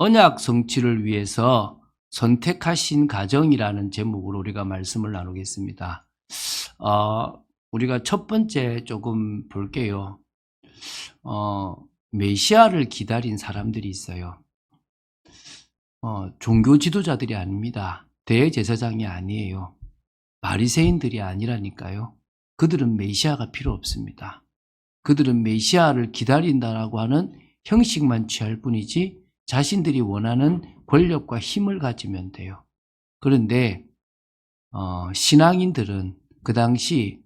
언약 성취를 위해서 선택하신 가정이라는 제목으로 우리가 말씀을 나누겠습니다. 우리가 첫 번째 조금 볼게요. 메시아를 기다린 사람들이 있어요. 종교 지도자들이 아닙니다. 대제사장이 아니에요. 바리새인들이 아니라니까요. 그들은 메시아가 필요 없습니다. 그들은 메시아를 기다린다라고 하는 형식만 취할 뿐이지 자신들이 원하는 권력과 힘을 가지면 돼요. 그런데 신앙인들은 그 당시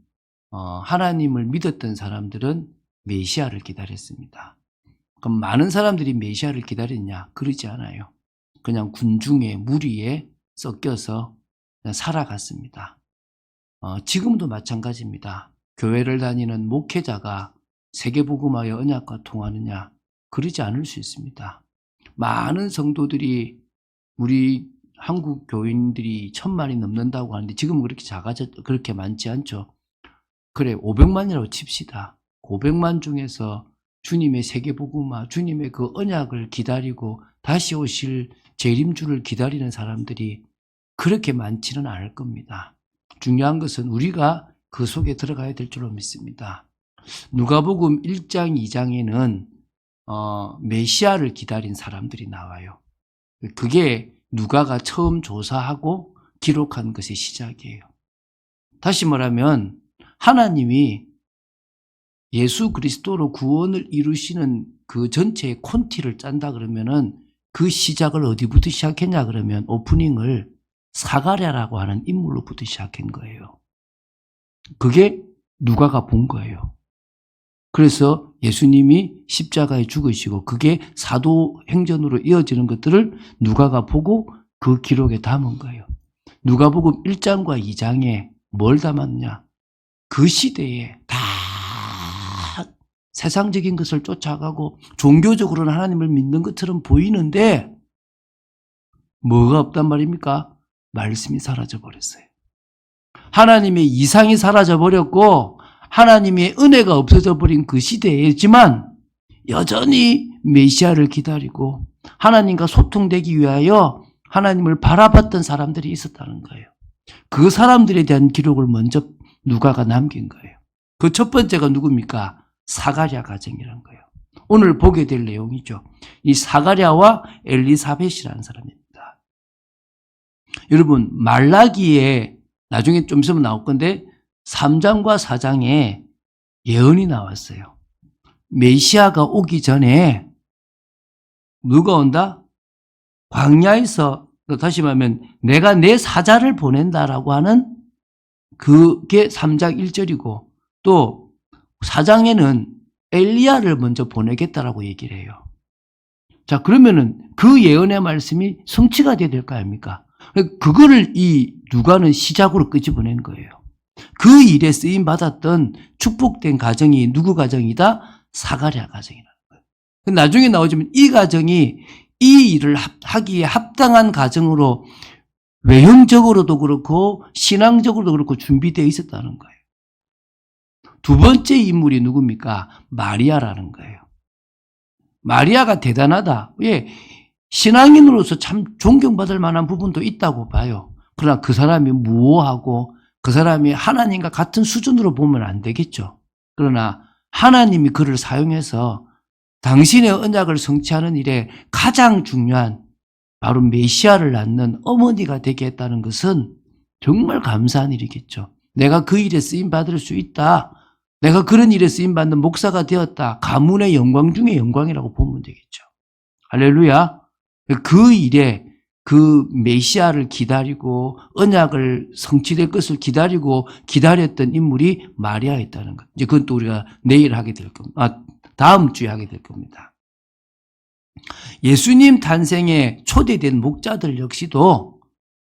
하나님을 믿었던 사람들은 메시아를 기다렸습니다. 그럼 많은 사람들이 메시아를 기다렸냐? 그러지 않아요. 그냥 군중의 무리에 섞여서 그냥 살아갔습니다. 지금도 마찬가지입니다. 교회를 다니는 목회자가 세계복음화의 언약과 통하느냐? 그러지 않을 수 있습니다. 많은 성도들이 우리 한국 교인들이 1000만이 넘는다고 하는데 지금은 그렇게 많지 않죠. 그래 500만이라고 칩시다. 500만 중에서 주님의 세계복음화, 주님의 그 언약을 기다리고 다시 오실 재림주를 기다리는 사람들이 그렇게 많지는 않을 겁니다. 중요한 것은 우리가 그 속에 들어가야 될 줄로 믿습니다. 누가복음 1장 2장에는 메시아를 기다린 사람들이 나와요. 그게 누가가 처음 조사하고 기록한 것의 시작이에요. 다시 말하면 하나님이 예수 그리스도로 구원을 이루시는 그 전체의 콘티를 짠다 그러면은 그 시작을 어디부터 시작했냐 그러면 오프닝을 사가랴라고 하는 인물로부터 시작한 거예요. 그게 누가가 본 거예요. 그래서 예수님이 십자가에 죽으시고 그게 사도행전으로 이어지는 것들을 누가가 보고 그 기록에 담은 거예요. 누가복음 1장과 2장에 뭘 담았냐? 그 시대에 다 세상적인 것을 쫓아가고 종교적으로는 하나님을 믿는 것처럼 보이는데 뭐가 없단 말입니까? 말씀이 사라져버렸어요. 하나님의 이상이 사라져버렸고 하나님의 은혜가 없어져 버린 그 시대이지만 여전히 메시아를 기다리고 하나님과 소통되기 위하여 하나님을 바라봤던 사람들이 있었다는 거예요. 그 사람들에 대한 기록을 먼저 누가가 남긴 거예요. 그 첫 번째가 누굽니까? 사가랴 가정이라는 거예요. 오늘 보게 될 내용이죠. 이 사가랴와 엘리사벳이라는 사람입니다. 여러분 말라기에 나중에 좀 있으면 나올 건데 3장과 4장에 예언이 나왔어요. 메시아가 오기 전에 누가 온다? 광야에서 다시 말하면 내가 내 사자를 보낸다라고 하는 그게 3장 1절이고 또 4장에는 엘리야를 먼저 보내겠다라고 얘기를 해요. 자, 그러면은 그 예언의 말씀이 성취가 돼야 될 거 아닙니까? 그거를 이 누가는 시작으로 끄집어낸 거예요. 그 일에 쓰임 받았던 축복된 가정이 누구 가정이다? 사가랴 가정이라는 거예요. 나중에 나오지만 이 가정이 이 일을 하기에 합당한 가정으로 외형적으로도 그렇고 신앙적으로도 그렇고 준비되어 있었다는 거예요. 두 번째 인물이 누굽니까? 마리아라는 거예요. 마리아가 대단하다. 예, 신앙인으로서 참 존경받을 만한 부분도 있다고 봐요. 그러나 그 사람이 무오하고 그 사람이 하나님과 같은 수준으로 보면 안 되겠죠. 그러나 하나님이 그를 사용해서 당신의 언약을 성취하는 일에 가장 중요한 바로 메시아를 낳는 어머니가 되게 했다는 것은 정말 감사한 일이겠죠. 내가 그 일에 쓰임받을 수 있다. 내가 그런 일에 쓰임받는 목사가 되었다. 가문의 영광 중에 영광이라고 보면 되겠죠. 할렐루야. 그 일에 그 메시아를 기다리고 언약을 성취될 것을 기다렸던 인물이 마리아였다는 것. 이제 그건 또 우리가 내일 하게 될 겁니다. 다음 주에 하게 될 겁니다. 예수님 탄생에 초대된 목자들 역시도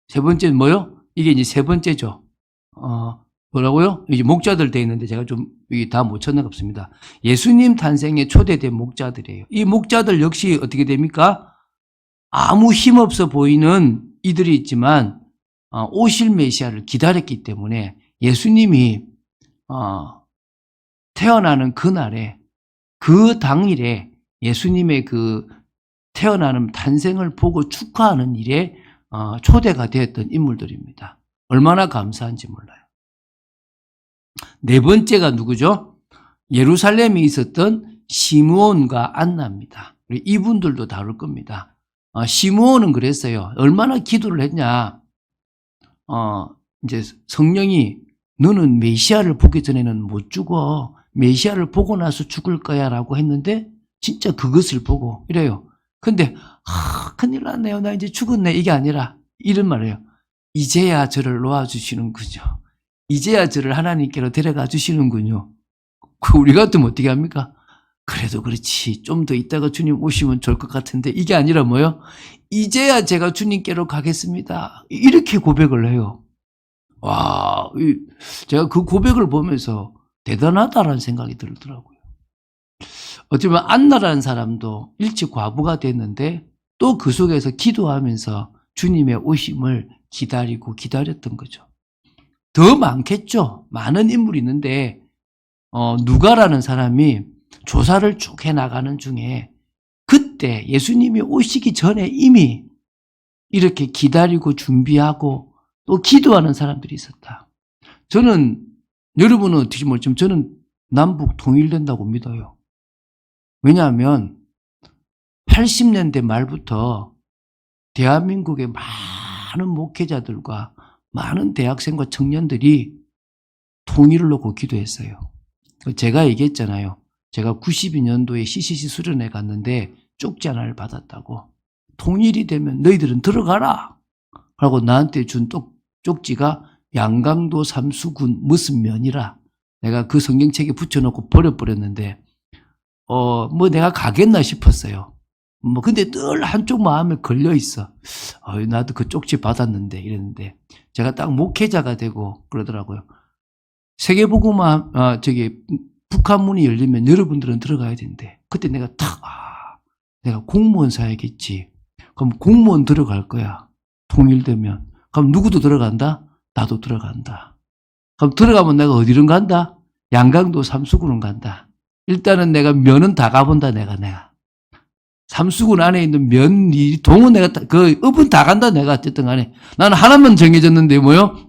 세 번째는 뭐요? 이게 이제 세 번째죠. 뭐라고요? 이제 목자들 돼 있는데 제가 좀 다 못 찾는 것 없습니다. 예수님 탄생에 초대된 목자들이에요. 이 목자들 역시 어떻게 됩니까? 아무 힘없어 보이는 이들이 있지만 오실 메시아를 기다렸기 때문에 예수님이 태어나는 그날에 그 당일에 예수님의 그 태어나는 탄생을 보고 축하하는 일에 초대가 되었던 인물들입니다. 얼마나 감사한지 몰라요. 네 번째가 누구죠? 예루살렘에 있었던 시므온과 안나입니다. 이분들도 다룰 겁니다. 시므온은 그랬어요. 얼마나 기도를 했냐. 이제 성령이 너는 메시아를 보기 전에는 못 죽어. 메시아를 보고 나서 죽을 거야 라고 했는데 진짜 그것을 보고 이래요. 근데 큰일 났네요. 나 이제 죽었네. 이게 아니라 이런 말이에요. 이제야 저를 놓아주시는군요. 이제야 저를 하나님께로 데려가 주시는군요. 우리 같으면 어떻게 합니까? 그래도 그렇지. 좀 더 있다가 주님 오시면 좋을 것 같은데 이게 아니라 뭐요? 이제야 제가 주님께로 가겠습니다. 이렇게 고백을 해요. 와, 제가 그 고백을 보면서 대단하다라는 생각이 들더라고요. 어쩌면 안나라는 사람도 일찍 과부가 됐는데 또 그 속에서 기도하면서 주님의 오심을 기다리고 기다렸던 거죠. 더 많겠죠. 많은 인물이 있는데 누가라는 사람이 조사를 쭉 해나가는 중에 그때 예수님이 오시기 전에 이미 이렇게 기다리고 준비하고 또 기도하는 사람들이 있었다. 저는 여러분은 어떻게 모르지만 저는 남북 통일된다고 믿어요. 왜냐하면 80년대 말부터 대한민국의 많은 목회자들과 많은 대학생과 청년들이 통일을 놓고 기도했어요. 제가 얘기했잖아요. 제가 92년도에 CCC 수련회 갔는데 쪽지 하나를 받았다고. 통일이 되면 너희들은 들어가라. 라고 나한테 준 쪽지가 양강도 삼수군 무슨 면이라. 내가 그 성경책에 붙여놓고 버려버렸는데 뭐 내가 가겠나 싶었어요. 근데 늘 한쪽 마음에 걸려 있어. 나도 그 쪽지 받았는데 이랬는데 제가 딱 목회자가 되고 그러더라고요. 세계복음화 북한 문이 열리면 여러분들은 들어가야 된대. 그때 내가 내가 공무원 사야겠지. 그럼 공무원 들어갈 거야. 통일되면. 그럼 누구도 들어간다? 나도 들어간다. 그럼 들어가면 내가 어디로 간다? 양강도 삼수군은 간다. 일단은 내가 면은 다 가본다. 내가. 삼수군 안에 있는 면, 동은 내가, 읍은 다 간다, 내가 어쨌든 간에. 나는 하나만 정해졌는데,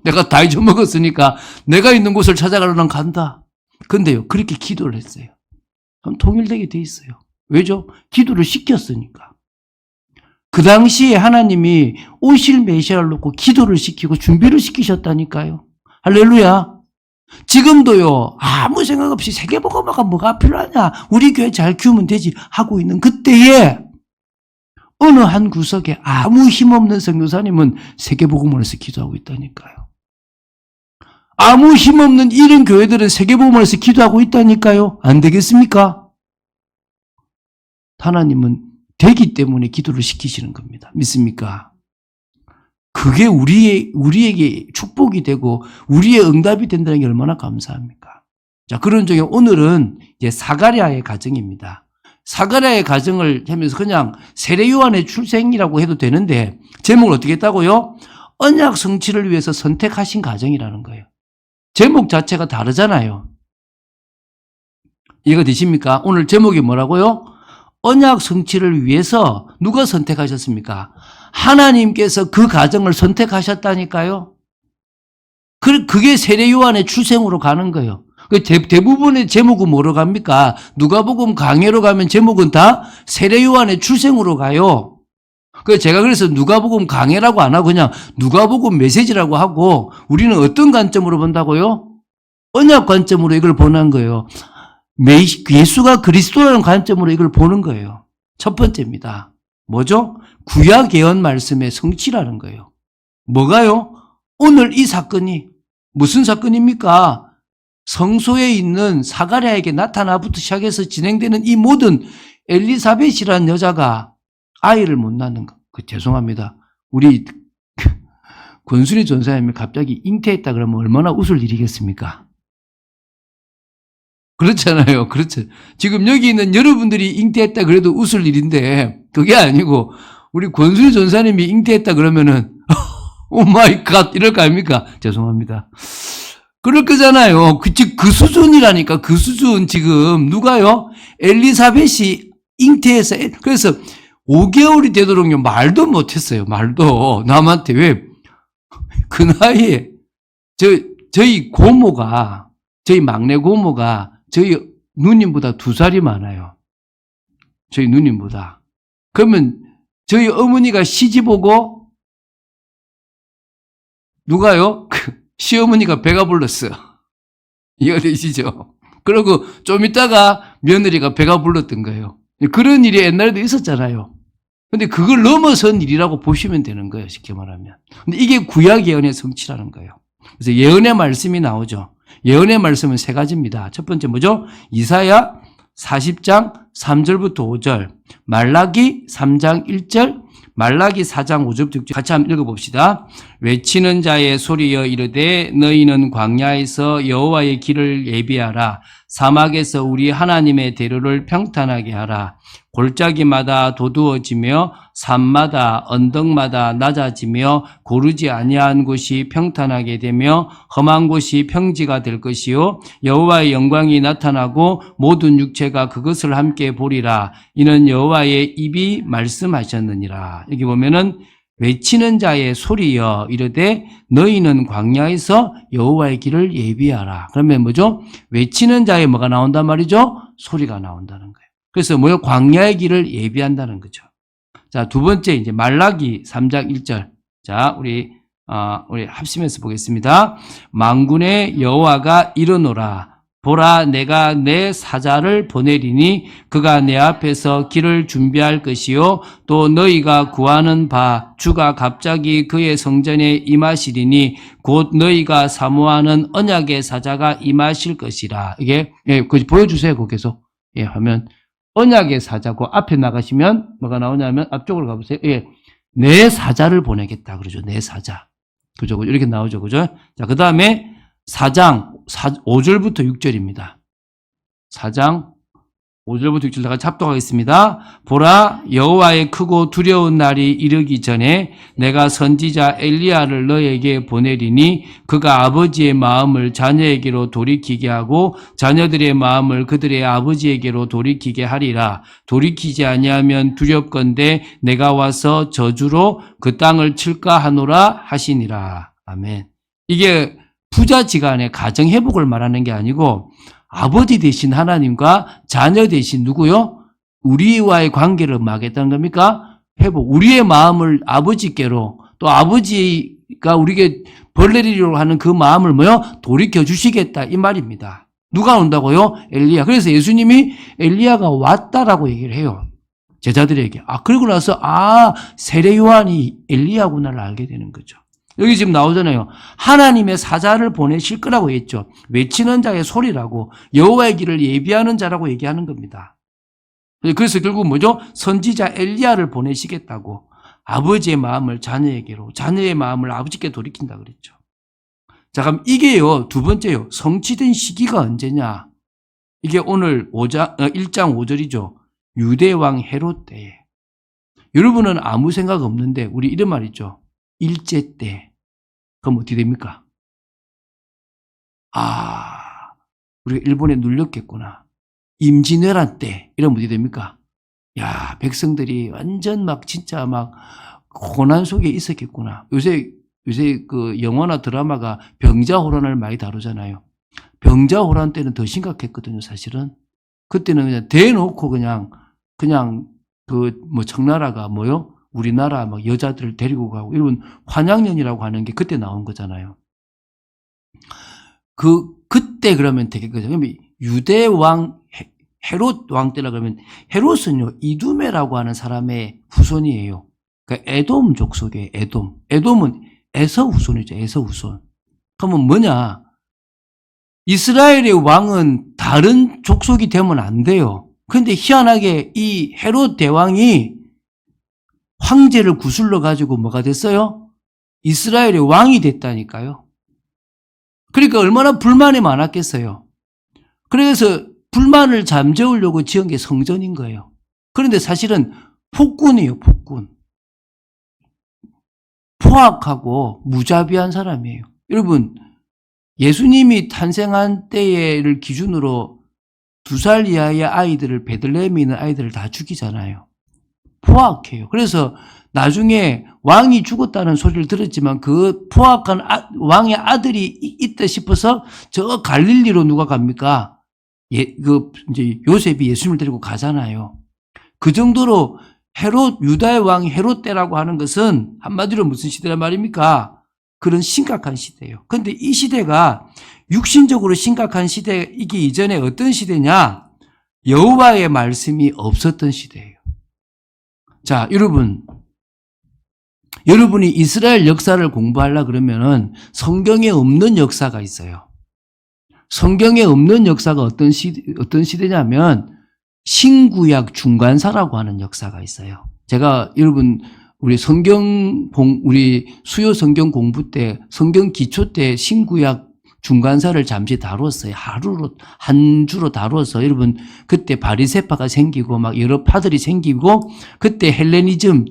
내가 다 잊어먹었으니까, 내가 있는 곳을 찾아가려면 간다. 근데요, 그렇게 기도를 했어요. 그럼 통일되게 돼 있어요. 왜죠? 기도를 시켰으니까. 그 당시에 하나님이 오실 메시아를 놓고 기도를 시키고 준비를 시키셨다니까요. 할렐루야. 지금도요, 아무 생각 없이 세계복음화가 뭐가 필요하냐, 우리 교회 잘 키우면 되지 하고 있는 그때에 어느 한 구석에 아무 힘없는 선교사님은 세계복음화에서 기도하고 있다니까요. 아무 힘없는 이런 교회들은 세계복음화에서 기도하고 있다니까요. 안 되겠습니까? 하나님은 되기 때문에 기도를 시키시는 겁니다. 믿습니까? 그게 우리에게 축복이 되고 우리의 응답이 된다는 게 얼마나 감사합니까? 자, 그런 중에 오늘은 이제 사가랴의 가정입니다. 사가랴의 가정을 하면서 그냥 세례 요한의 출생이라고 해도 되는데 제목을 어떻게 했다고요? 언약 성취를 위해서 선택하신 가정이라는 거예요. 제목 자체가 다르잖아요. 이해가 되십니까? 오늘 제목이 뭐라고요? 언약 성취를 위해서 누가 선택하셨습니까? 하나님께서 그 가정을 선택하셨다니까요. 그게 세례 요한의 출생으로 가는 거예요. 대부분의 제목은 뭐로 갑니까? 누가복음 강해로 가면 제목은 다 세례 요한의 출생으로 가요. 제가 그래서 누가복음 강해라고 안 하고 그냥 누가복음 메시지라고 하고 우리는 어떤 관점으로 본다고요? 언약 관점으로 이걸 보는 거예요. 예수가 그리스도라는 관점으로 이걸 보는 거예요. 첫 번째입니다. 뭐죠? 구약 예언 말씀의 성취라는 거예요. 뭐가요? 오늘 이 사건이 무슨 사건입니까? 성소에 있는 사가랴에게 나타나부터 시작해서 진행되는 이 모든 엘리사벳이라는 여자가 아이를 못 낳는 거. 죄송합니다. 우리 권순희 전사님이 갑자기 잉태했다 그러면 얼마나 웃을 일이겠습니까? 그렇잖아요. 그렇죠. 지금 여기 있는 여러분들이 잉태했다 그래도 웃을 일인데 그게 아니고 우리 권순희 전사님이 잉태했다 그러면은 오 마이 갓 이럴 거 아닙니까? 죄송합니다. 그럴 거잖아요. 그 수준이라니까. 그 수준 지금 누가요? 엘리사벳이 잉태해서 그래서 5개월이 되도록요, 말도 못했어요. 말도. 남한테. 왜? 그 나이에, 저희 고모가, 저희 막내 고모가 저희 누님보다 2살이 많아요. 저희 누님보다. 그러면 저희 어머니가 시집 오고, 누가요? 시어머니가 배가 불렀어. 이해가 되시죠? 그리고 좀 있다가 며느리가 배가 불렀던 거예요. 그런 일이 옛날에도 있었잖아요. 근데 그걸 넘어선 일이라고 보시면 되는 거예요. 쉽게 말하면. 근데 이게 구약 예언의 성취라는 거예요. 그래서 예언의 말씀이 나오죠. 예언의 말씀은 3가지입니다. 첫 번째 뭐죠? 이사야 40장 3절부터 5절, 말라기 3장 1절, 말라기 4장 5절부터 6절 같이 한번 읽어봅시다. 외치는 자의 소리여 이르되 너희는 광야에서 여호와의 길을 예비하라. 사막에서 우리 하나님의 대로를 평탄하게 하라. 골짜기마다 도두어지며 산마다 언덕마다 낮아지며 고르지 아니한 곳이 평탄하게 되며 험한 곳이 평지가 될 것이요 여호와의 영광이 나타나고 모든 육체가 그것을 함께 보리라. 이는 여호와의 입이 말씀하셨느니라. 여기 보면은 외치는 자의 소리여 이르되 너희는 광야에서 여호와의 길을 예비하라. 그러면 뭐죠? 외치는 자의 뭐가 나온단 말이죠? 소리가 나온다는 거예요. 그래서 뭐요? 광야의 길을 예비한다는 거죠. 자, 2번째 이제 말라기 3장 1절. 자, 우리 합심해서 보겠습니다. 만군의 여호와가 이르노라. 보라, 내가 내 사자를 보내리니 그가 내 앞에서 길을 준비할 것이요 또 너희가 구하는 바 주가 갑자기 그의 성전에 임하시리니 곧 너희가 사모하는 언약의 사자가 임하실 것이라. 이게 보여주세요. 거기서 하면 언약의 사자고 앞에 나가시면 뭐가 나오냐면 앞쪽으로 가보세요. 내 사자를 보내겠다 그러죠. 내 사자. 그죠? 이렇게 나오죠. 그죠? 자, 그 다음에 4장 5절부터 6절입니다. 4장 5절부터 6절 다같이 합독하겠습니다. 보라, 여호와의 크고 두려운 날이 이르기 전에 내가 선지자 엘리야를 너에게 보내리니 그가 아버지의 마음을 자녀에게로 돌이키게 하고 자녀들의 마음을 그들의 아버지에게로 돌이키게 하리라. 돌이키지 아니하면 두렵건대 내가 와서 저주로 그 땅을 칠까 하노라 하시니라. 아멘. 이게 부자지간의 가정 회복을 말하는 게 아니고 아버지 되신 하나님과 자녀 되신 누구요? 우리와의 관계를 막겠다는 겁니까? 회복. 우리의 마음을 아버지께로 또 아버지가 우리에게 벌내리려고 하는 그 마음을 뭐요? 돌이켜 주시겠다 이 말입니다. 누가 온다고요? 엘리야. 그래서 예수님이 엘리야가 왔다라고 얘기를 해요. 제자들에게. 그러고 나서 세례 요한이 엘리야구나를 알게 되는 거죠. 여기 지금 나오잖아요. 하나님의 사자를 보내실 거라고 했죠. 외치는 자의 소리라고 여호와의 길을 예비하는 자라고 얘기하는 겁니다. 그래서 결국 뭐죠? 선지자 엘리야를 보내시겠다고 아버지의 마음을 자녀에게로 자녀의 마음을 아버지께 돌이킨다 그랬죠. 자, 그럼 이게요. 2번째요. 성취된 시기가 언제냐? 이게 오늘 1장 5절이죠. 유대왕 헤롯 때에. 여러분은 아무 생각 없는데 우리 이런 말 있죠. 일제 때. 그럼 어떻게 됩니까? 우리가 일본에 눌렸겠구나. 임진왜란 때. 이러면 어떻게 됩니까? 야, 백성들이 완전 진짜 고난 속에 있었겠구나. 요새 그 영화나 드라마가 병자호란을 많이 다루잖아요. 병자호란 때는 더 심각했거든요, 사실은. 그때는 그냥 대놓고 그냥 청나라가 뭐요? 우리나라 여자들을 데리고 가고 이런 환양년이라고 하는 게 그때 나온 거잖아요. 그때 그러면 되겠거든요. 그러면 유대 왕 헤롯 왕 때라 그러면 헤롯은요 이두메라고 하는 사람의 후손이에요. 그러니까 에돔 족속이에요. 에돔은 에서 후손이죠. 에서 후손. 그러면 뭐냐? 이스라엘의 왕은 다른 족속이 되면 안 돼요. 그런데 희한하게 이 헤롯 대왕이 황제를 구슬러 가지고 뭐가 됐어요? 이스라엘의 왕이 됐다니까요. 그러니까 얼마나 불만이 많았겠어요. 그래서 불만을 잠재우려고 지은 게 성전인 거예요. 그런데 사실은 폭군이에요, 폭군. 포악하고 무자비한 사람이에요. 여러분, 예수님이 탄생한 때를 기준으로 2살 이하의 아이들을 베들레헴에 있는 아이들을 다 죽이잖아요. 포악해요. 그래서 나중에 왕이 죽었다는 소리를 들었지만 그 포악한 왕의 아들이 있다 싶어서 저 갈릴리로 누가 갑니까? 이제 요셉이 예수님을 데리고 가잖아요. 그 정도로 유다의 왕 헤롯 때라고 하는 것은 한마디로 무슨 시대란 말입니까? 그런 심각한 시대예요. 그런데 이 시대가 육신적으로 심각한 시대이기 이전에 어떤 시대냐? 여호와의 말씀이 없었던 시대예요. 자, 여러분이 이스라엘 역사를 공부하려 그러면은 성경에 없는 역사가 있어요. 성경에 없는 역사가 어떤 시대냐면 신구약 중간사라고 하는 역사가 있어요. 제가 우리 수요 성경 공부 때, 성경 기초 때 신구약 중간사를 잠시 다뤘어요. 한 주로 다뤄서 여러분 그때 바리새파가 생기고 막 여러 파들이 생기고 그때 헬레니즘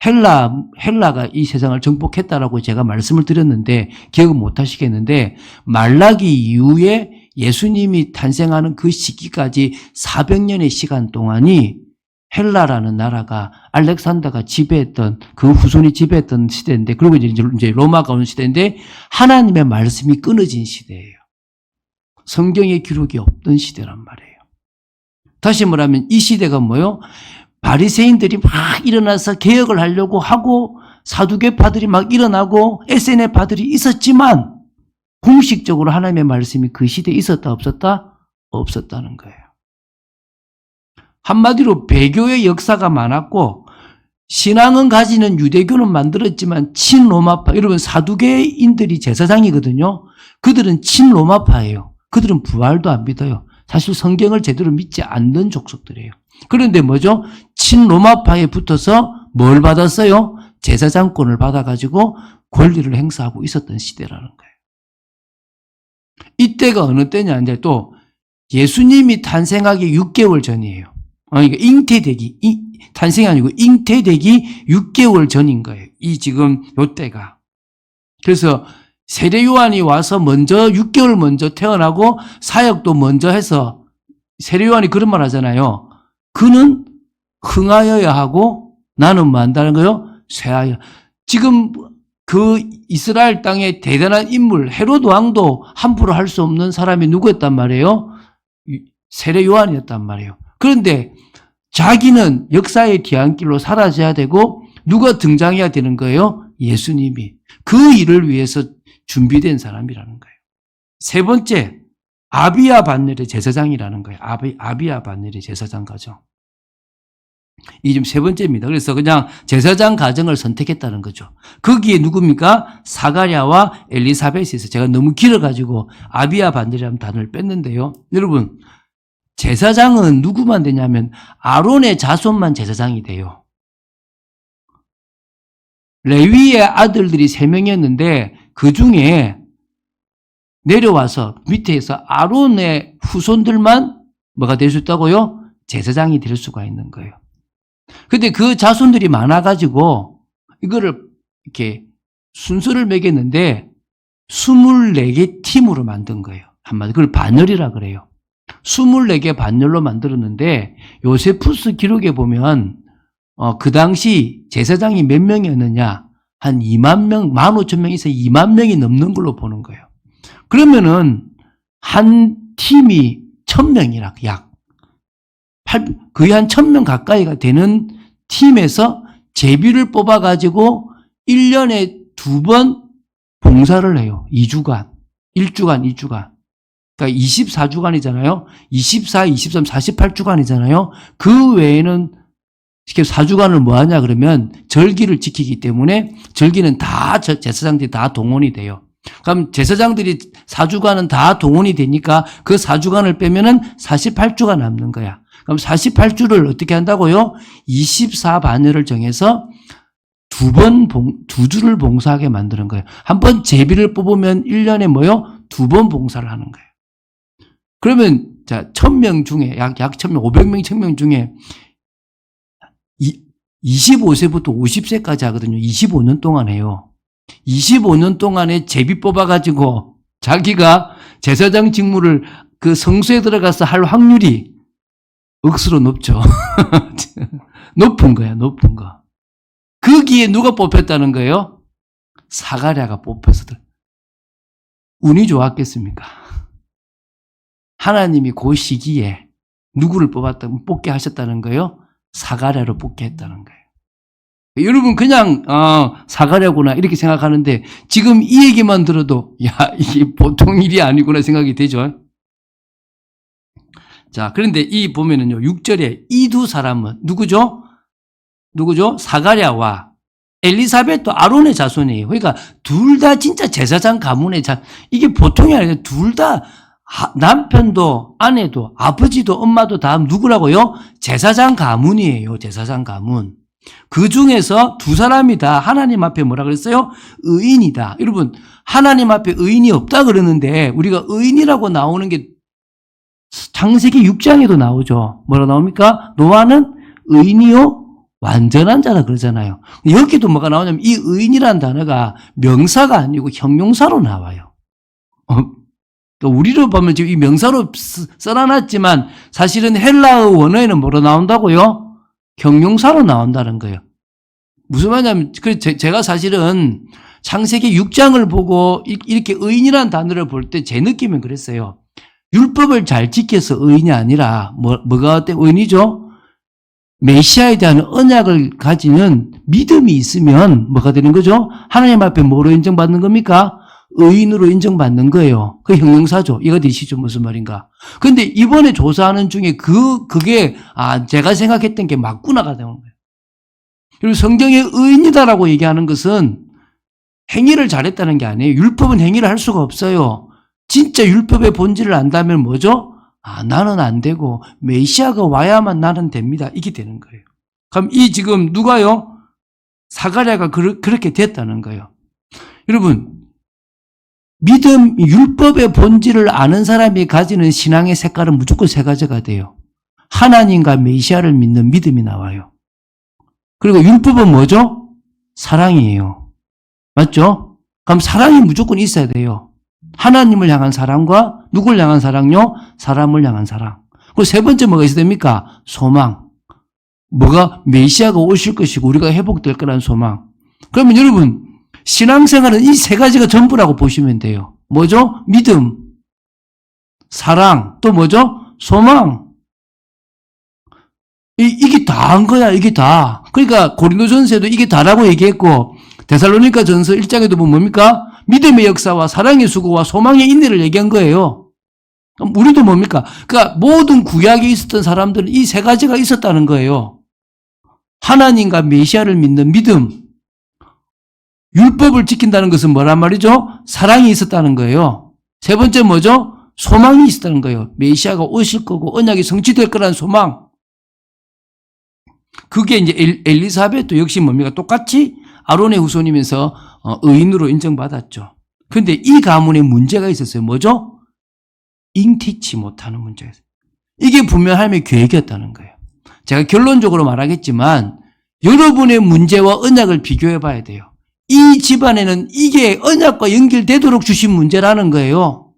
헬라가 이 세상을 정복했다라고 제가 말씀을 드렸는데 기억은 못 하시겠는데 말라기 이후에 예수님이 탄생하는 그 시기까지 400년의 시간 동안이 헬라라는 나라가 알렉산더가 지배했던 그 후손이 지배했던 시대인데 그리고 이제 로마가 온 시대인데 하나님의 말씀이 끊어진 시대예요. 성경의 기록이 없던 시대란 말이에요. 다시 말하면 이 시대가 뭐요? 바리새인들이 막 일어나서 개혁을 하려고 하고 사두개파들이 막 일어나고 SNF파들이 있었지만 공식적으로 하나님의 말씀이 그 시대에 있었다 없었다? 없었다는 거예요. 한마디로 배교의 역사가 많았고 신앙은 가지는 유대교는 만들었지만 친로마파, 여러분 사두개인들이 제사장이거든요. 그들은 친로마파예요. 그들은 부활도 안 믿어요. 사실 성경을 제대로 믿지 않는 족속들이에요. 그런데 뭐죠? 친로마파에 붙어서 뭘 받았어요? 제사장권을 받아가지고 권리를 행사하고 있었던 시대라는 거예요. 이때가 어느 때냐, 이제 또 예수님이 탄생하기 6개월 전이에요. 그러니까 탄생이 아니고 잉태되기 6개월 전인 거예요. 지금 요때가. 그래서 세례 요한이 와서 먼저 6개월 먼저 태어나고 사역도 먼저 해서 세례 요한이 그런 말 하잖아요. 그는 흥하여야 하고 나는 뭐 한다는 거요? 쇠하여. 지금 그 이스라엘 땅의 대단한 인물 헤롯 왕도 함부로 할 수 없는 사람이 누구였단 말이에요? 세례 요한이었단 말이에요. 그런데 자기는 역사의 뒤안길로 사라져야 되고 누가 등장해야 되는 거예요? 예수님이. 그 일을 위해서 준비된 사람이라는 거예요. 세 번째, 아비야 반열의 제사장이라는 거예요. 아비야 반열의 제사장 가정. 이게 지금 세 번째입니다. 그래서 그냥 제사장 가정을 선택했다는 거죠. 거기에 누굽니까? 사가랴와 엘리사벳이 있어요. 제가 너무 길어가지고 아비야 반열이라는 단어를 뺐는데요. 여러분, 제사장은 누구만 되냐면 아론의 자손만 제사장이 돼요. 레위의 아들들이 3명이었는데 그 중에 내려와서 밑에서 아론의 후손들만 뭐가 될 수 있다고요? 제사장이 될 수가 있는 거예요. 근데 그 자손들이 많아가지고 이거를 이렇게 순서를 매겼는데 24개 팀으로 만든 거예요. 한마디로 그걸 반열이라 그래요. 24개 반열로 만들었는데 요세푸스 기록에 보면 그 당시 제사장이 몇 명이었느냐? 한 2만 명, 15,000명에서 2만 명이 넘는 걸로 보는 거예요. 그러면은 한 팀이 1,000명이라 거의 한 1,000명 가까이가 되는 팀에서 제비를 뽑아가지고 1년에 2번 봉사를 해요. 2주간, 1주간. 그러니까 24주간이잖아요. 24, 23, 48주간이잖아요. 그 외에는 4주간을 뭐 하냐 그러면 절기를 지키기 때문에 절기는 다 제사장들이 다 동원이 돼요. 그럼 제사장들이 4주간은 다 동원이 되니까 그 4주간을 빼면은 48주가 남는 거야. 그럼 48주를 어떻게 한다고요? 24반열을 정해서 2주를 봉사하게 만드는 거예요. 한 번 제비를 뽑으면 1년에 뭐요? 2번 봉사를 하는 거예요. 그러면, 자, 1,000명 중에, 약 1,000명, 500명, 1,000명 중에 25세부터 50세까지 하거든요. 25년 동안 해요. 25년 동안에 제비 뽑아가지고 자기가 제사장 직무를 그 성소에 들어가서 할 확률이 억수로 높죠. 높은 거야, 높은 거. 거기에 누가 뽑혔다는 거예요? 사가랴가 뽑혀서 운이 좋았겠습니까? 하나님이 그 시기에 누구를 뽑게 하셨다는 거예요? 사가랴로 뽑게 했다는 거예요. 여러분 그냥 사가랴구나 이렇게 생각하는데 지금 이 얘기만 들어도 야 이게 보통 일이 아니구나 생각이 되죠. 자, 그런데 이 보면은요 6절에 이 두 사람은 누구죠? 사가랴와 엘리사벳도 아론의 자손이에요. 그러니까 둘 다 진짜 제사장 가문의 이게 보통이 아니라 둘 다 남편도 아내도 아버지도 엄마도 다 누구라고요? 제사장 가문이에요. 제사장 가문. 그 중에서 두 사람이 다 하나님 앞에 뭐라 그랬어요? 의인이다. 여러분 하나님 앞에 의인이 없다 그러는데 우리가 의인이라고 나오는 게 창세기 6장에도 나오죠. 뭐라 나옵니까? 노아는 의인이요 완전한 자라 그러잖아요. 여기도 뭐가 나오냐면 이 의인이라는 단어가 명사가 아니고 형용사로 나와요. 우리로 보면 지금 이 명사로 써놔놨지만 사실은 헬라어 원어에는 뭐로 나온다고요? 형용사로 나온다는 거예요. 무슨 말이냐면 제가 사실은 창세기 6장을 보고 이렇게 의인이라는 단어를 볼 때 제 느낌은 그랬어요. 율법을 잘 지켜서 의인이 아니라 뭐가 의인이죠? 메시아에 대한 언약을 가지는 믿음이 있으면 뭐가 되는 거죠? 하나님 앞에 뭐로 인정받는 겁니까? 의인으로 인정받는 거예요. 그 형용사죠. 이거 되시죠? 무슨 말인가? 근데 이번에 조사하는 중에 그게 제가 생각했던 게 맞구나가 되는 거예요. 그리고 성경에 의인이다라고 얘기하는 것은 행위를 잘했다는 게 아니에요. 율법은 행위를 할 수가 없어요. 진짜 율법의 본질을 안다면 뭐죠? 나는 안 되고 메시아가 와야만 나는 됩니다. 이게 되는 거예요. 그럼 지금 누가요? 사가랴가 그렇게 됐다는 거예요. 여러분 믿음, 율법의 본질을 아는 사람이 가지는 신앙의 색깔은 무조건 세 가지가 돼요. 하나님과 메시아를 믿는 믿음이 나와요. 그리고 율법은 뭐죠? 사랑이에요. 맞죠? 그럼 사랑이 무조건 있어야 돼요. 하나님을 향한 사랑과 누굴 향한 사랑요? 사람을 향한 사랑. 그리고 세 번째 뭐가 있어야 됩니까? 소망. 뭐가 메시아가 오실 것이고 우리가 회복될 거라는 소망. 그러면 여러분 신앙생활은 이 세 가지가 전부라고 보시면 돼요. 뭐죠? 믿음, 사랑, 또 뭐죠? 소망. 이게 다 한 거야, 이게 다. 그러니까 고린도전서에도 이게 다라고 얘기했고 데살로니가전서 1장에도 보면 뭡니까? 믿음의 역사와 사랑의 수고와 소망의 인내를 얘기한 거예요. 그럼 우리도 뭡니까? 그러니까 모든 구약에 있었던 사람들은 이 세 가지가 있었다는 거예요. 하나님과 메시아를 믿는 믿음, 율법을 지킨다는 것은 뭐란 말이죠? 사랑이 있었다는 거예요. 세 번째 뭐죠? 소망이 있었다는 거예요. 메시아가 오실 거고 언약이 성취될 거라는 소망. 그게 이제 엘리사벳도 역시 뭡니까? 똑같이 아론의 후손이면서 의인으로 인정받았죠. 그런데 이 가문에 문제가 있었어요. 뭐죠? 잉태치 못하는 문제가 있어요. 이게 분명 하나님의 계획이었다는 거예요. 제가 결론적으로 말하겠지만 여러분의 문제와 언약을 비교해 봐야 돼요. 이 집안에는 이게 언약과 연결되도록 주신 문제라는 거예요.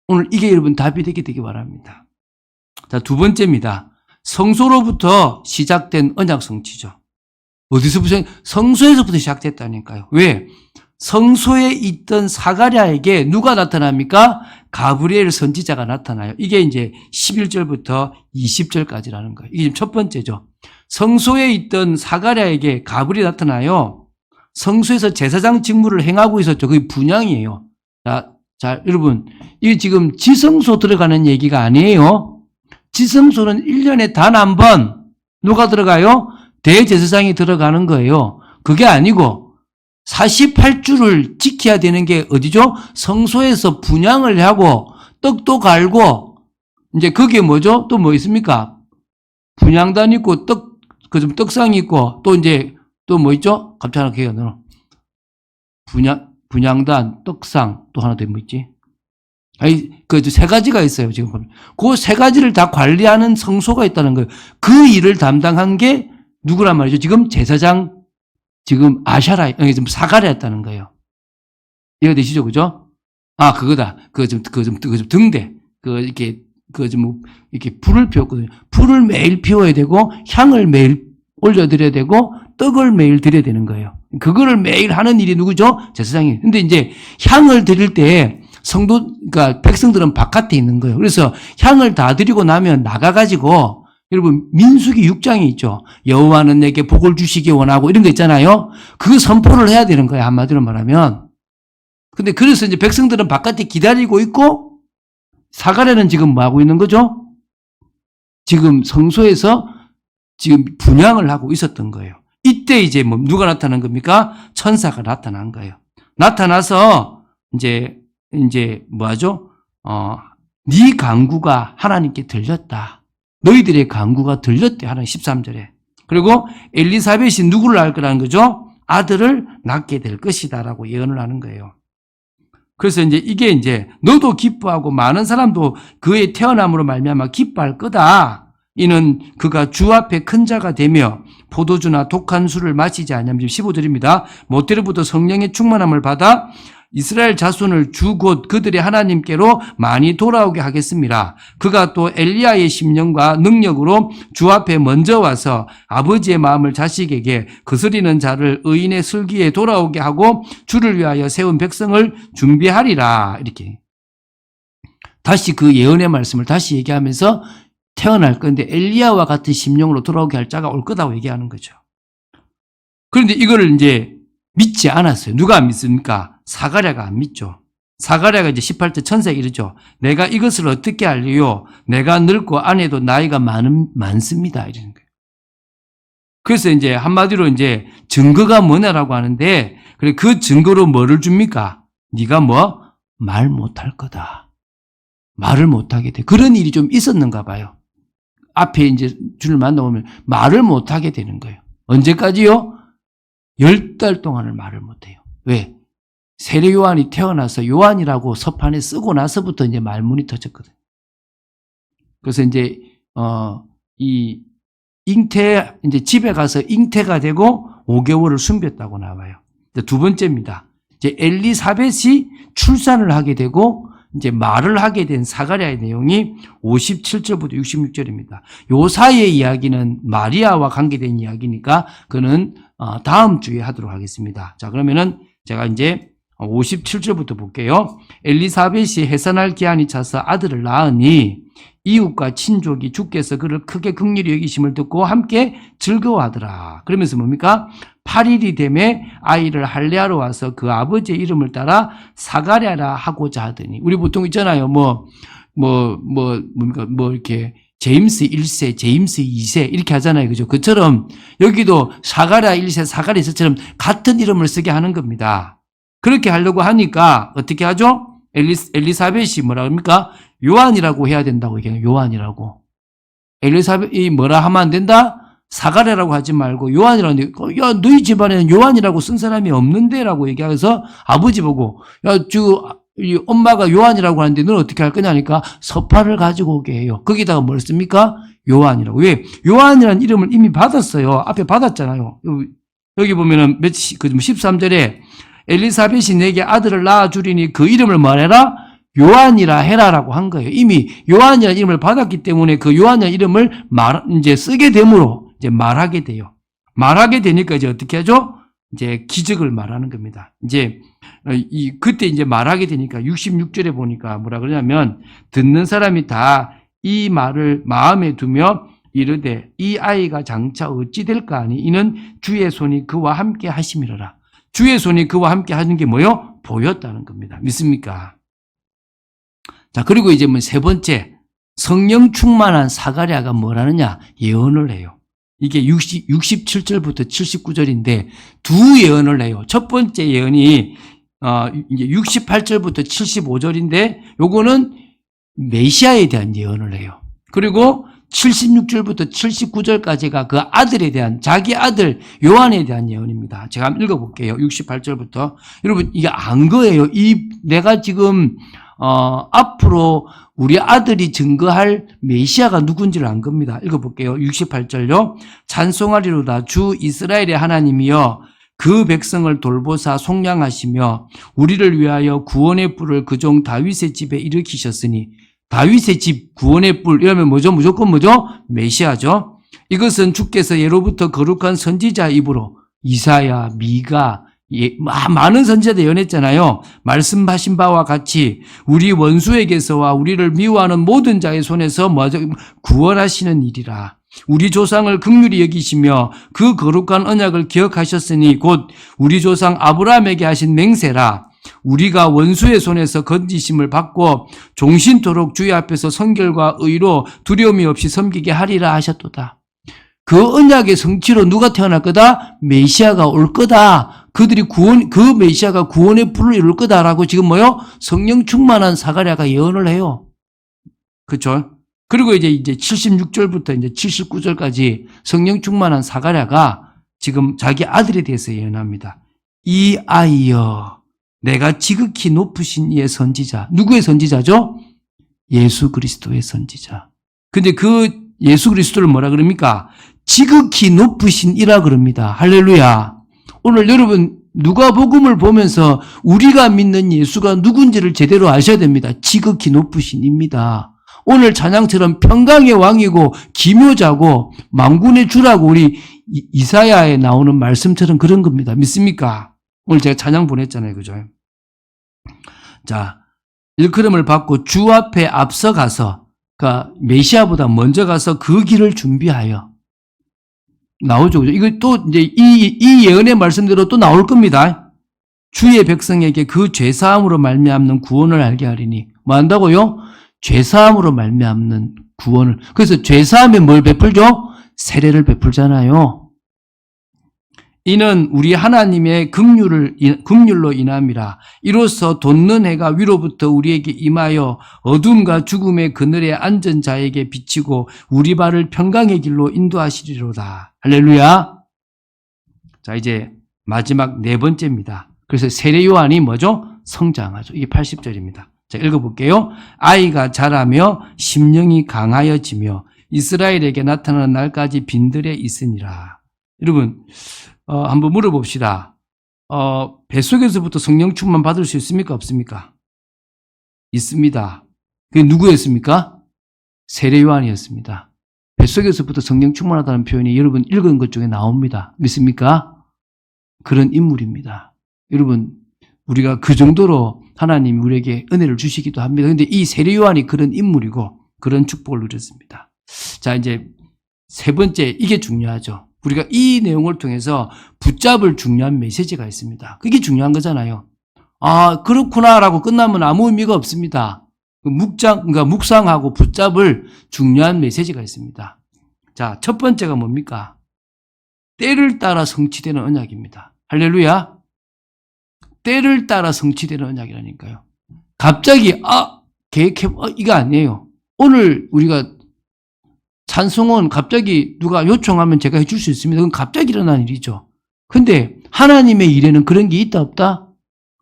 오늘 이게 여러분 답이 되기 바랍니다. 자, 두 번째입니다. 성소로부터 시작된 언약 성취죠. 어디서부터? 성소에서부터 시작됐다니까요. 왜? 성소에 있던 사가랴에게 누가 나타납니까? 가브리엘 선지자가 나타나요. 이게 이제 11절부터 20절까지라는 거예요. 이게 첫 번째죠. 성소에 있던 사가랴에게 가브리엘이 나타나요. 성소에서 제사장 직무를 행하고 있었죠. 그게 분향이에요. 자, 여러분, 이게 지금 지성소 들어가는 얘기가 아니에요. 지성소는 1년에 단 한 번 누가 들어가요? 대제사장이 들어가는 거예요. 그게 아니고 48주를 지켜야 되는 게 어디죠? 성소에서 분향을 하고 떡도 갈고 이제 그게 뭐죠? 또 뭐 있습니까? 분향단 있고 떡상이 있고 또 이제 또 뭐 있죠? 갑자기 기억이 안 나. 분향단, 떡상, 또 하나 더 뭐 있지? 그 세 가지가 있어요, 지금 보면. 그 세 가지를 다 관리하는 성소가 있다는 거예요. 그 일을 담당한 게 누구란 말이죠? 지금 제사장, 지금 지금 사가랴였다는 거예요. 이해가 되시죠? 그죠? 그거다. 등대. 이렇게 이렇게 불을 피웠거든요. 불을 매일 피워야 되고, 향을 매일 올려드려야 되고, 떡을 매일 드려야 되는 거예요. 그거를 매일 하는 일이 누구죠? 제사장이. 근데 이제 향을 드릴 때 그러니까 백성들은 바깥에 있는 거예요. 그래서 향을 다 드리고 나면 나가가지고, 여러분, 민수기 6장에 있죠. 여호와는 내게 복을 주시기 원하고 이런 거 있잖아요. 그 선포를 해야 되는 거예요. 한마디로 말하면. 근데 그래서 이제 백성들은 바깥에 기다리고 있고, 사가랴는 지금 뭐 하고 있는 거죠? 지금 성소에서 지금 분향을 하고 있었던 거예요. 이때 이제 뭐 누가 나타난 겁니까? 천사가 나타난 거예요. 나타나서 이제 뭐 하죠? 네 간구가 하나님께 들렸다. 너희들의 간구가 들렸대. 하나님 13절에. 그리고 엘리사벳이 누구를 낳을 거라는 거죠? 아들을 낳게 될 것이다라고 예언을 하는 거예요. 그래서 이게 이제 너도 기뻐하고 많은 사람도 그의 태어남으로 말미암아 기뻐할 거다. 이는 그가 주 앞에 큰 자가 되며 포도주나 독한 술을 마시지 않냐면 15절입니다. 모태로부터 성령의 충만함을 받아 이스라엘 자손을 주 곧 그들의 하나님께로 많이 돌아오게 하겠습니다. 그가 또 엘리야의 심령과 능력으로 주 앞에 먼저 와서 아버지의 마음을 자식에게 거스리는 자를 의인의 슬기에 돌아오게 하고 주를 위하여 세운 백성을 준비하리라. 이렇게 다시 그 예언의 말씀을 다시 얘기하면서 태어날 건데 엘리야와 같은 심령으로 돌아오게 할 자가 올 거다고 얘기하는 거죠. 그런데 이거를 이제 믿지 않았어요. 누가 안 믿습니까? 사가랴가 안 믿죠. 사가랴가 이제 18절 천사에게 이르죠. 내가 이것을 어떻게 알리요? 내가 늙고 아내도 나이가 많습니다. 이러는 거예요. 그래서 이제 한마디로 이제 증거가 뭐냐라고 하는데, 그래 그 증거로 뭐를 줍니까? 네가 말 못할 거다. 말을 못하게 돼. 그런 일이 좀 있었는가 봐요. 앞에 이제 주를 만나보면 말을 못하게 되는 거예요. 언제까지요? 10달 동안을 말을 못해요. 왜? 세례 요한이 태어나서 요한이라고 서판에 쓰고 나서부터 이제 말문이 터졌거든요. 그래서 이제, 이제 집에 가서 잉태가 되고 5개월을 숨겼다고 나와요. 두 번째입니다. 이제 엘리사벳이 출산을 하게 되고 이제 말을 하게 된 사가랴의 내용이 57절부터 66절입니다. 요 사이의 이야기는 마리아와 관계된 이야기니까 그는 다음 주에 하도록 하겠습니다. 자, 그러면은 제가 이제 57절부터 볼게요. 엘리사벳이 해산할 기한이 차서 아들을 낳으니 이웃과 친족이 주께서 그를 크게 긍휼히 여기심을 듣고 함께 즐거워하더라. 그러면서 뭡니까? 8일이 되매 아이를 할례하러 와서 그 아버지의 이름을 따라 사가랴라 하고자 하더니, 우리 보통 있잖아요. 이렇게 제임스 1세, 제임스 2세 이렇게 하잖아요. 그죠? 그처럼 여기도 사가랴 1세, 사가랴 2세처럼 같은 이름을 쓰게 하는 겁니다. 그렇게 하려고 하니까 어떻게 하죠? 엘리사벳이 뭐라 합니까? 요한이라고 해야 된다고 얘기해요. 요한이라고. 엘리사벳이 뭐라 하면 안 된다? 사가랴라고 하지 말고 요한이라고 하는데, 야, 너희 집안에는 요한이라고 쓴 사람이 없는데? 라고 얘기해서 아버지 보고, 야, 이 엄마가 요한이라고 하는데 너는 어떻게 할 거냐니까 서판을 가지고 오게 해요. 거기다가 뭘 씁니까? 요한이라고. 왜? 요한이라는 이름을 이미 받았어요. 앞에 받았잖아요. 여기 보면은 13절에 엘리사벳이 내게 아들을 낳아주리니 그 이름을 말해라? 요한이라 해라라고 한 거예요. 이미 요한이라는 이름을 받았기 때문에 그 요한이라는 이름을 이제 쓰게 되므로 이제 말하게 돼요. 말하게 되니까 이제 어떻게 하죠? 이제 기적을 말하는 겁니다. 이제 그때 이제 말하게 되니까 66절에 보니까 뭐라 그러냐면, 듣는 사람이 다 이 말을 마음에 두며 이르되 이 아이가 장차 어찌 될까 하니 이는 주의 손이 그와 함께 하심이로라. 주의 손이 그와 함께 하는 게 뭐요? 보였다는 겁니다. 믿습니까? 자, 그리고 이제 세 번째, 성령 충만한 사가랴가 뭐라느냐? 예언을 해요. 이게 67절부터 79절인데 두 예언을 해요. 첫 번째 예언이 이제 68절부터 75절인데 요거는 메시아에 대한 예언을 해요. 그리고 76절부터 79절까지가 그 아들에 대한, 자기 아들 요한에 대한 예언입니다. 제가 한번 읽어볼게요. 68절부터. 여러분, 이게 안 거예요. 내가 지금 앞으로 우리 아들이 증거할 메시아가 누군지를 안 겁니다. 읽어볼게요. 68절요. 찬송하리로다 주 이스라엘의 하나님이여 그 백성을 돌보사 속량하시며 우리를 위하여 구원의 뿔을 그 종 다윗의 집에 일으키셨으니 다윗의 집 구원의 뿔 이러면 뭐죠? 무조건 뭐죠? 메시아죠. 이것은 주께서 예로부터 거룩한 선지자 입으로 이사야, 미가, 많은 선지자들 예언했잖아요. 말씀하신 바와 같이 우리 원수에게서와 우리를 미워하는 모든 자의 손에서 구원하시는 일이라. 우리 조상을 긍휼히 여기시며 그 거룩한 언약을 기억하셨으니 곧 우리 조상 아브라함에게 하신 맹세라. 우리가 원수의 손에서 건지심을 받고 종신토록 주의 앞에서 성결과 의로 두려움이 없이 섬기게 하리라 하셨도다. 그 언약의 성취로 누가 태어날 거다? 메시아가 올 거다. 그 메시아가 구원의 뿔을 이룰 거다라고 지금 뭐요? 성령 충만한 사가랴가 예언을 해요. 그렇죠? 그리고 이제 76절부터 이제 79절까지 성령 충만한 사가랴가 지금 자기 아들에 대해서 예언합니다. 이 아이여, 내가 지극히 높으신 이의 선지자. 누구의 선지자죠? 예수 그리스도의 선지자. 근데 그 예수 그리스도를 뭐라 그럽니까? 지극히 높으신 이라 그럽니다. 할렐루야. 오늘 여러분 누가복음을 보면서 우리가 믿는 예수가 누군지를 제대로 아셔야 됩니다. 지극히 높으신 입니다. 오늘 찬양처럼 평강의 왕이고 기묘자고 만군의 주라고 우리 이사야에 나오는 말씀처럼 그런 겁니다. 믿습니까? 오늘 제가 찬양 보냈잖아요. 그죠? 자, 일컬음을 받고 주 앞에 앞서 가서, 그러니까 메시아보다 먼저 가서 그 길을 준비하여. 나오죠. 그죠? 이거 또 이제 이 예언의 말씀대로 또 나올 겁니다. 주의 백성에게 그 죄사함으로 말미암는 구원을 알게 하리니. 뭐 한다고요? 죄사함으로 말미암는 구원을. 그래서 죄사함에 뭘 베풀죠? 세례를 베풀잖아요. 이는 우리 하나님의 긍휼로 인함이라. 이로써 돋는 해가 위로부터 우리에게 임하여 어둠과 죽음의 그늘에 앉은 자에게 비치고 우리 발을 평강의 길로 인도하시리로다. 할렐루야. 자, 이제 마지막 네 번째입니다. 그래서 세례 요한이 뭐죠? 성장하죠. 이게 80절입니다. 자, 읽어볼게요. 아이가 자라며 심령이 강하여지며 이스라엘에게 나타나는 날까지 빈들에 있으니라. 여러분, 한번 물어봅시다. 뱃속에서부터 성령 충만 받을 수 있습니까? 없습니까? 있습니다. 그게 누구였습니까? 세례 요한이었습니다. 뱃속에서부터 성령 충만하다는 표현이 여러분 읽은 것 중에 나옵니다. 믿습니까? 그런 인물입니다. 여러분, 우리가 그 정도로 하나님이 우리에게 은혜를 주시기도 합니다. 그런데 이 세례 요한이 그런 인물이고 그런 축복을 누렸습니다. 자, 이제 세 번째, 이게 중요하죠. 우리가 이 내용을 통해서 붙잡을 중요한 메시지가 있습니다. 그게 중요한 거잖아요. 아, 그렇구나라고 끝나면 아무 의미가 없습니다. 그러니까 묵상하고 붙잡을 중요한 메시지가 있습니다. 자, 첫 번째가 뭡니까? 때를 따라 성취되는 언약입니다. 할렐루야. 때를 따라 성취되는 언약이라니까요. 갑자기 이거 아니에요. 오늘 우리가 찬송은 갑자기 누가 요청하면 제가 해줄 수 있습니다. 그건 갑자기 일어난 일이죠. 근데 하나님의 일에는 그런 게 있다 없다?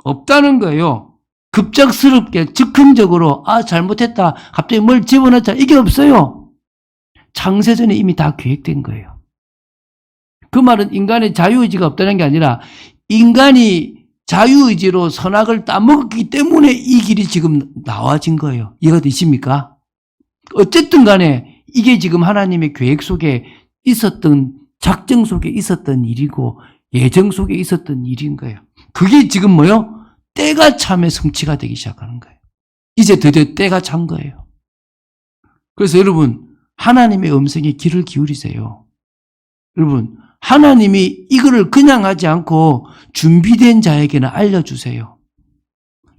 없다는 거예요. 급작스럽게 즉흥적으로 잘못했다. 갑자기 뭘 집어넣자. 이게 없어요. 창세전에 이미 다 계획된 거예요. 그 말은 인간의 자유의지가 없다는 게 아니라 인간이 자유의지로 선악을 따먹었기 때문에 이 길이 지금 나와진 거예요. 이해가 되십니까? 어쨌든 간에 이게 지금 하나님의 계획 속에 있었던, 작정 속에 있었던 일이고 예정 속에 있었던 일인 거예요. 그게 지금 뭐요? 때가 참에 성취가 되기 시작하는 거예요. 이제 드디어 때가 찬 거예요. 그래서 여러분, 하나님의 음성에 귀를 기울이세요. 여러분, 하나님이 이거를 그냥 하지 않고 준비된 자에게는 알려주세요.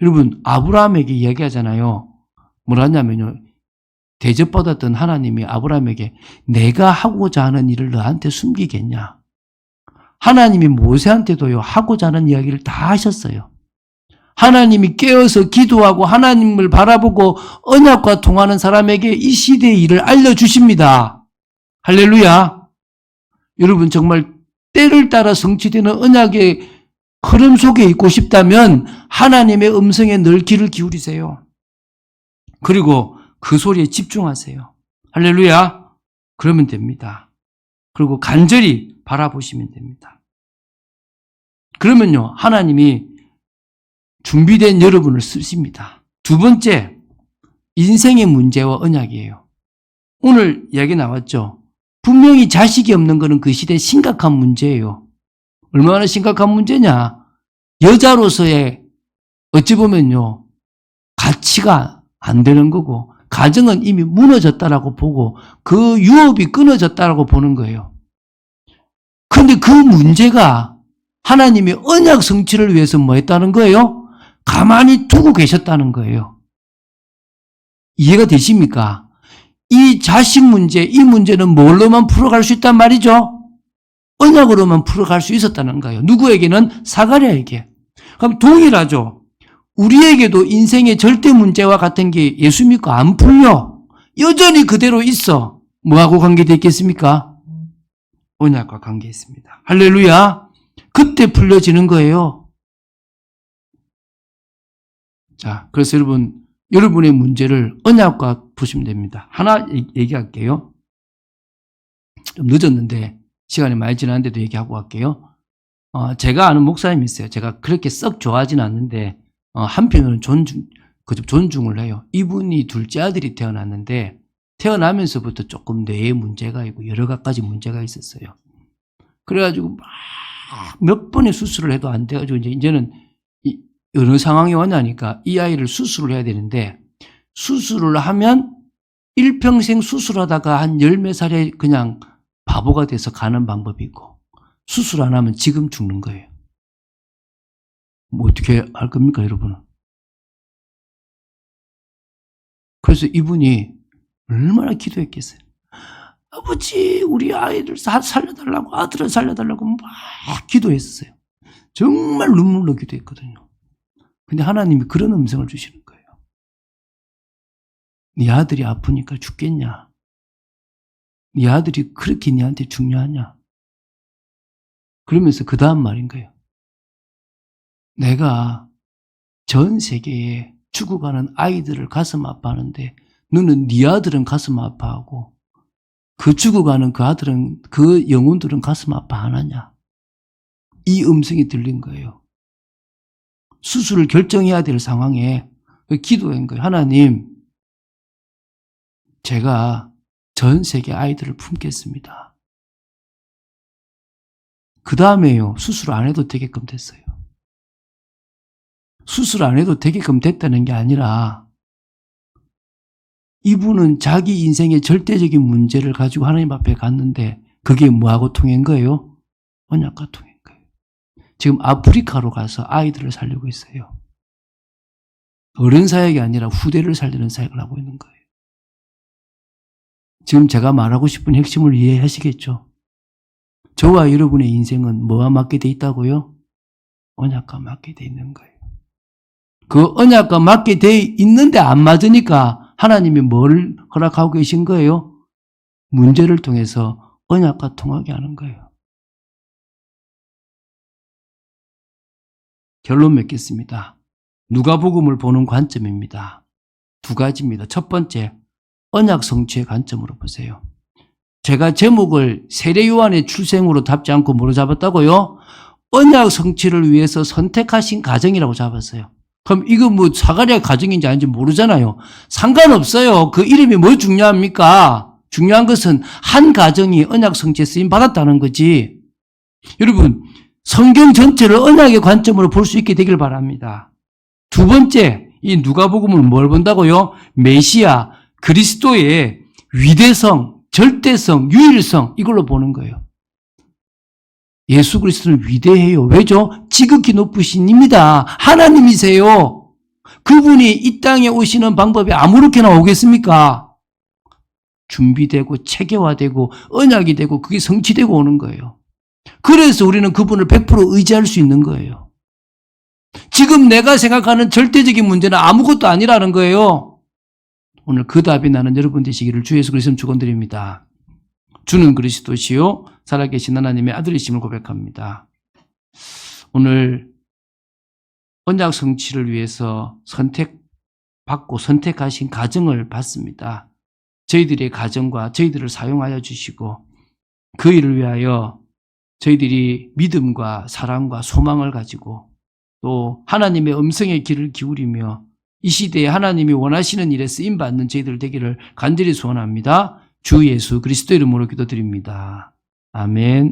여러분, 아브라함에게 이야기하잖아요. 뭐라 하냐면요. 대접받았던 하나님이 아브라함에게 내가 하고자 하는 일을 너한테 숨기겠냐. 하나님이 모세한테도요, 하고자 하는 이야기를 다 하셨어요. 하나님이 깨어서 기도하고 하나님을 바라보고 언약과 통하는 사람에게 이 시대의 일을 알려주십니다. 할렐루야. 여러분, 정말 때를 따라 성취되는 언약의 흐름 속에 있고 싶다면 하나님의 음성에 늘 귀를 기울이세요. 그리고 그 소리에 집중하세요. 할렐루야. 그러면 됩니다. 그리고 간절히 바라보시면 됩니다. 그러면요, 하나님이 준비된 여러분을 쓰십니다. 두 번째, 인생의 문제와 언약이에요. 오늘 이야기 나왔죠. 분명히 자식이 없는 것은 그 시대의 심각한 문제예요. 얼마나 심각한 문제냐. 여자로서의 어찌 보면요. 가치가 안 되는 거고 가정은 이미 무너졌다라고 보고 그 유업이 끊어졌다라고 보는 거예요. 그런데 그 문제가 하나님이 언약 성취를 위해서 뭐 했다는 거예요? 가만히 두고 계셨다는 거예요. 이해가 되십니까? 이 자식 문제, 이 문제는 뭘로만 풀어갈 수 있단 말이죠? 언약으로만 풀어갈 수 있었다는 거예요. 누구에게는? 사가랴에게. 그럼 동일하죠. 우리에게도 인생의 절대 문제와 같은 게 예수 믿고 안 풀려. 여전히 그대로 있어. 뭐하고 관계되어 있겠습니까? 언약과 관계 있습니다. 할렐루야. 그때 풀려지는 거예요. 자, 그래서 여러분의 문제를 언약과 푸시면 됩니다. 하나 얘기할게요. 좀 늦었는데 시간이 많이 지났는데도 얘기하고 갈게요. 제가 아는 목사님이 있어요. 제가 그렇게 썩 좋아하지는 않는데 한편으로는 존중을 해요. 이분이 둘째 아들이 태어났는데 태어나면서부터 조금 뇌에 문제가 있고 여러 가지 문제가 있었어요. 그래가지고 막 몇 번의 수술을 해도 안 돼가지고 이제는 어느 상황이 오냐니까 이 아이를 수술을 해야 되는데 수술을 하면 일평생 수술하다가 한 열 몇 살에 그냥 바보가 돼서 가는 방법이 있고 수술 안 하면 지금 죽는 거예요. 뭐 어떻게 할 겁니까, 여러분은? 그래서 이분이 얼마나 기도했겠어요. 아버지, 우리 아이를 살려달라고, 아들을 살려달라고 막 기도했어요. 정말 눈물로 기도했거든요. 근데 하나님이 그런 음성을 주시는 거예요. 네 아들이 아프니까 죽겠냐? 네 아들이 그렇게 네한테 중요하냐? 그러면서 그 다음 말인 거예요. 내가 전 세계에 죽어가는 아이들을 가슴 아파하는데 너는 네 아들은 가슴 아파하고 그 죽어가는 그 아들은 그 영혼들은 가슴 아파 안 하냐? 이 음성이 들린 거예요. 수술을 결정해야 될 상황에 기도한 거예요. 하나님, 제가 전 세계 아이들을 품겠습니다. 그 다음에요. 수술 안 해도 되게끔 됐어요. 수술 안 해도 되게끔 됐다는 게 아니라 이분은 자기 인생의 절대적인 문제를 가지고 하나님 앞에 갔는데 그게 뭐하고 통한 거예요? 언약과 통한 거예요. 지금 아프리카로 가서 아이들을 살리고 있어요. 어른 사역이 아니라 후대를 살리는 사역을 하고 있는 거예요. 지금 제가 말하고 싶은 핵심을 이해하시겠죠? 저와 여러분의 인생은 뭐와 맞게 돼 있다고요? 언약과 맞게 돼 있는 거예요. 그 언약과 맞게 돼 있는데 안 맞으니까 하나님이 뭘 허락하고 계신 거예요? 문제를 통해서 언약과 통하게 하는 거예요. 결론 맺겠습니다. 누가복음을 보는 관점입니다. 두 가지입니다. 첫 번째, 언약 성취의 관점으로 보세요. 제가 제목을 세례 요한의 출생으로 잡지 않고 뭐로 잡았다고요? 언약 성취를 위해서 선택하신 가정이라고 잡았어요. 그럼 이거 뭐 사가랴 가정인지 아닌지 모르잖아요. 상관없어요. 그 이름이 뭐 중요합니까? 중요한 것은 한 가정이 언약 성취에 쓰임 받았다는 거지. 여러분, 성경 전체를 언약의 관점으로 볼 수 있게 되길 바랍니다. 두 번째, 이 누가복음을 뭘 본다고요? 메시아, 그리스도의 위대성, 절대성, 유일성, 이걸로 보는 거예요. 예수 그리스도는 위대해요. 왜죠? 지극히 높으신 입니다. 하나님이세요. 그분이 이 땅에 오시는 방법이 아무렇게나 오겠습니까? 준비되고 체계화되고 언약이 되고 그게 성취되고 오는 거예요. 그래서 우리는 그분을 100% 의지할 수 있는 거예요. 지금 내가 생각하는 절대적인 문제는 아무것도 아니라는 거예요. 오늘 그 답이 나는 여러분 되시기를 주 예수 그리스도는 축원드립니다. 주는 그리스도시요 살아계신 하나님의 아들이심을 고백합니다. 오늘 언약 성취를 위해서 선택받고 선택하신 가정을 봤습니다. 저희들의 가정과 저희들을 사용하여 주시고 그 일을 위하여 저희들이 믿음과 사랑과 소망을 가지고 또 하나님의 음성의 귀를 기울이며 이 시대에 하나님이 원하시는 일에 쓰임받는 저희들 되기를 간절히 소원합니다. 주 예수 그리스도 이름으로 기도드립니다. 아멘.